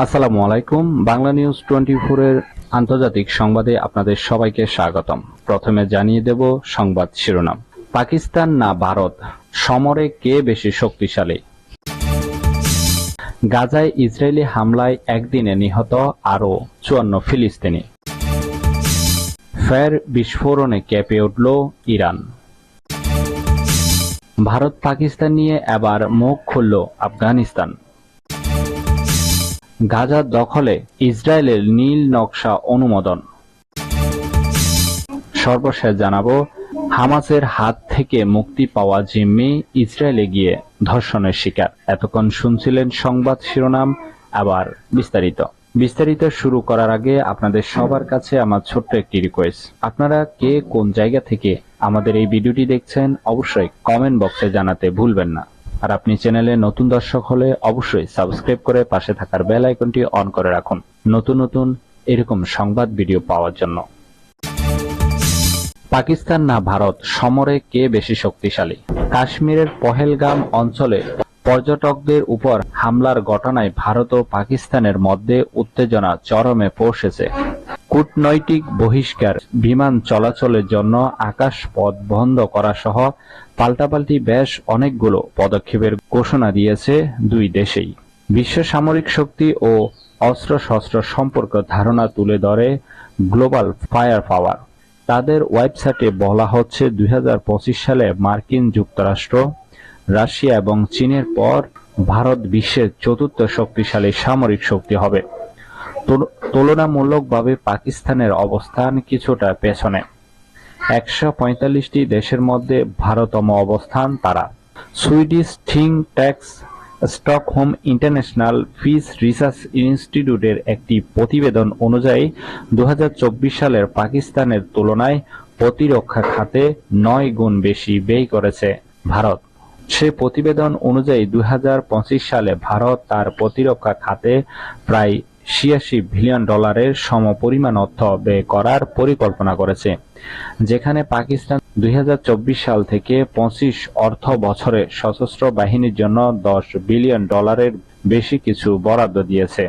আসসালামু আলাইকুম। বাংলা নিউজ 24 এর আন্তর্জাতিক সংবাদে আপনাদের সবাইকে স্বাগতম। প্রথমে জানিয়ে দেব সংবাদ শিরোনাম। পাকিস্তান না ভারত, সমরে কে বেশি শক্তিশালী? গাজায় ইসরায়েলি হামলায় একদিনে নিহত আরও 54 ফিলিস্তিনি। ফের বিস্ফোরণে কেঁপে উঠল ইরান। ভারত পাকিস্তান নিয়ে এবার মুখ খুলল আফগানিস্তান। গাজা দখলে ইসরায়েলের নীল নকশা অনুমোদন। সর্বশেষ জানাবো, হামাসের হাত থেকে মুক্তি পাওয়া জিম্মি ইসরায়েলে গিয়ে ধর্ষণের শিকার। এতক্ষণ শুনছিলেন সংবাদ শিরোনাম, আবার বিস্তারিত শুরু করার আগে আপনাদের সবার কাছে আমার ছোট্ট একটি রিকোয়েস্ট। আপনারা কে কোন জায়গা থেকে আমাদের এই ভিডিওটি দেখছেন অবশ্যই কমেন্ট বক্সে জানাতে ভুলবেন না। আর আপনি চ্যানেলে নতুন দর্শক হলে অবশ্যই সাবস্ক্রাইব করে পাশে থাকার বেল আইকনটি অন করে রাখুন নতুন এরকম সংবাদ ভিডিও পাওয়ার জন্য। পাকিস্তান না ভারত, সমরে কে বেশি শক্তিশালী? কাশ্মীরের পহেলগাম অঞ্চলে পর্যটকদের উপর হামলার ঘটনায় ভারত ও পাকিস্তানের মধ্যে উত্তেজনা চরমে পৌঁছেছে। কূটনৈতিক বহিষ্কার, বিমান চলাচলের জন্য আকাশপথ বন্ধ করা সহ পাল্টাপাল্টি বেশ অনেকগুলো পদক্ষেপের ঘোষণা দিয়েছে দুই দেশেই। বিশ্ব সামরিক শক্তি ও অস্ত্রশস্ত্র সম্পর্কে ধারণা তুলে ধরে গ্লোবাল ফায়ার পাওয়ার। তাদের ওয়েবসাইটে বলা হচ্ছে 2025 সালে মার্কিন যুক্তরাষ্ট্র, রাশিয়া এবং চীনের পর ভারত বিশ্বের চতুর্থ শক্তিশালী সামরিক শক্তি হবে। তুলনামূলকভাবে পাকিস্তানের অবস্থান কিছুটা পেছনে। 145টি দেশের মধ্যে 12তম অবস্থান তারা। Swedish think tank Stockholm international piece research ইনস্টিটিউটের একটি প্রতিবেদন অনুযায়ী 2024 সালের পাকিস্তানের তুলনায় প্রতিরক্ষা খাতে 9 গুণ বেশি ব্যয় করেছে ভারত। সে প্রতিবেদন অনুযায়ী 2025 সালে ভারত তার প্রতিরক্ষা খাতে প্রায় $86 বিলিয়ন সমপরিমাণ অর্থ ব্যয় করার পরিকল্পনা করেছে, যেখানে পাকিস্তান 2024 সাল থেকে 25 অর্থ বছরে সশস্ত্র বাহিনীর জন্য $10 বিলিয়ন বেশি কিছু বরাদ্দ দিয়েছে।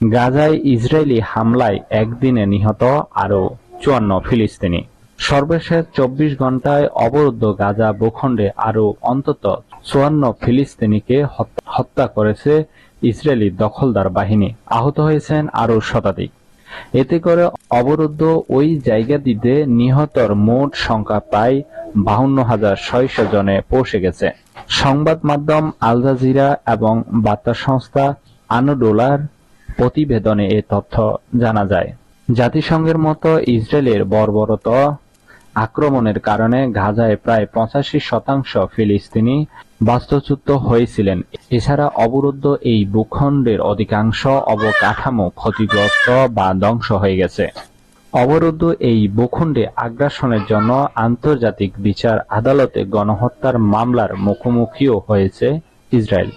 গাজায় ইসরায়েলি হামলায় একদিনে নিহত আরও 54 ফিলিস্তিনি। সর্বশেষ 24 ঘন্টায় অবরুদ্ধ গাজা ভূখণ্ডে আরও অন্তত 54 ফিলিস্তিনিকে হত্যা করেছে ইসরায়েলি দখলদার বাহিনী। আহত হয়েছেন আরও শতাধিক। এতে করে অবরুদ্ধ ওই জায়গাটিতে নিহতর মোট সংখ্যা প্রায় 52,600 জনে পৌঁছে গেছে। সংবাদ মাধ্যম আল জাজিরা এবং বার্তা সংস্থা আনাদোলার প্রতিবেদনে এ তথ্য জানা যায়। জাতিসংঘের মতো ইসরায়েলের বর্বরত আক্রমণের কারণে গাজায় প্রায় 85% ফিলিস্তিনি বাস্তুচ্যুত হয়েছিলেন। এছাড়া অবরুদ্ধ এই ভূখণ্ডের অধিকাংশ অবকাঠামো ক্ষতিগ্রস্ত বা ধ্বংস হয়ে গেছে। অবরুদ্ধ এই ভূখণ্ডে আগ্রাসনের জন্য আন্তর্জাতিক বিচার আদালতে গণহত্যার মামলার মুখোমুখিও হয়েছে ইসরায়েল।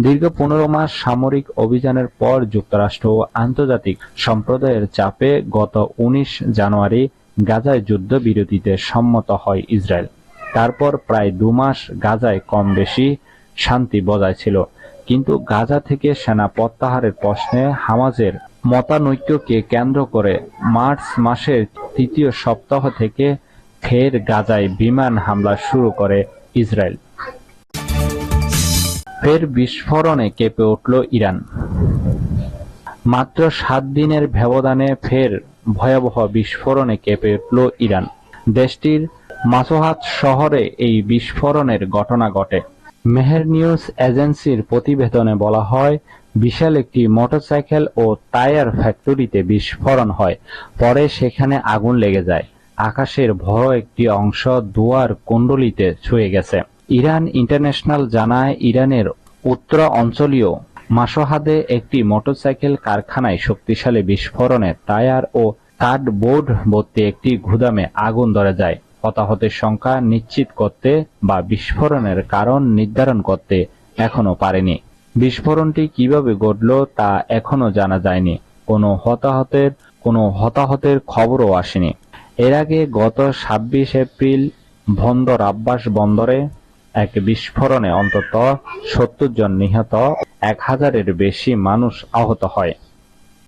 দীর্ঘ 15 মাস সামরিক অভিযানের পর যুক্তরাষ্ট্র ও আন্তর্জাতিক সম্প্রদায়ের চাপে গত 19 জানুয়ারি গাজায় যুদ্ধবিরতিতে সম্মত হয় ইসরায়েল। তারপর প্রায় 2 মাস গাজায় কম বেশি শান্তি বজায় ছিল, কিন্তু গাজা থেকে সেনা প্রত্যাহারের প্রশ্নে হামাসের মতানৈক্যকে কেন্দ্র করে মার্চ মাসের 3য় সপ্তাহ থেকে ফের গাজায় বিমান হামলা শুরু করে ইসরায়েল। ফের বিস্ফোরণে কেঁপে উঠল ইরান। মাত্র 7 দিনের ব্যবধানে ফের ভয়াবহ বিস্ফোরণে কেঁপে উঠল ইরান। দেশটির মাসোহাত শহরে এই বিস্ফোরণের ঘটনা ঘটে। মেহের নিউজ এজেন্সির প্রতিবেদনে বলা হয়, বিশাল একটি মোটরসাইকেল ও টায়ার ফ্যাক্টরিতে বিস্ফোরণ হয়। পরে সেখানে আগুন লেগে যায়। আকাশের বড় একটি অংশ ধোঁয়ার কুণ্ডলিতে ছুঁয়ে গেছে। ইরান ইন্টারন্যাশনাল জানায়, ইরানের উত্তর অঞ্চলীয় মাসোহাদে একটি মোটরসাইকেল কারখানায় শক্তিশালী বিস্ফোরণে টায়ার ও কার্ডবোর্ড ভর্তি একটি গুদামে আগুন ধরে যায়। হতাহতের সংখ্যা নিশ্চিত করতে বা বিস্ফোরণের কারণ নির্ধারণ করতে এখনো পারেনি। বিস্ফোরণটি কিভাবে ঘটল তা এখনো জানা যায়নি। কোনো হতাহতের খবরও আসেনি। এর আগে গত 26 এপ্রিল বন্দর আব্বাস বন্দরে এক বিস্ফোরণে অন্তত ৭০ জন নিহত, ১,০০০-এর বেশি মানুষ আহত হয়।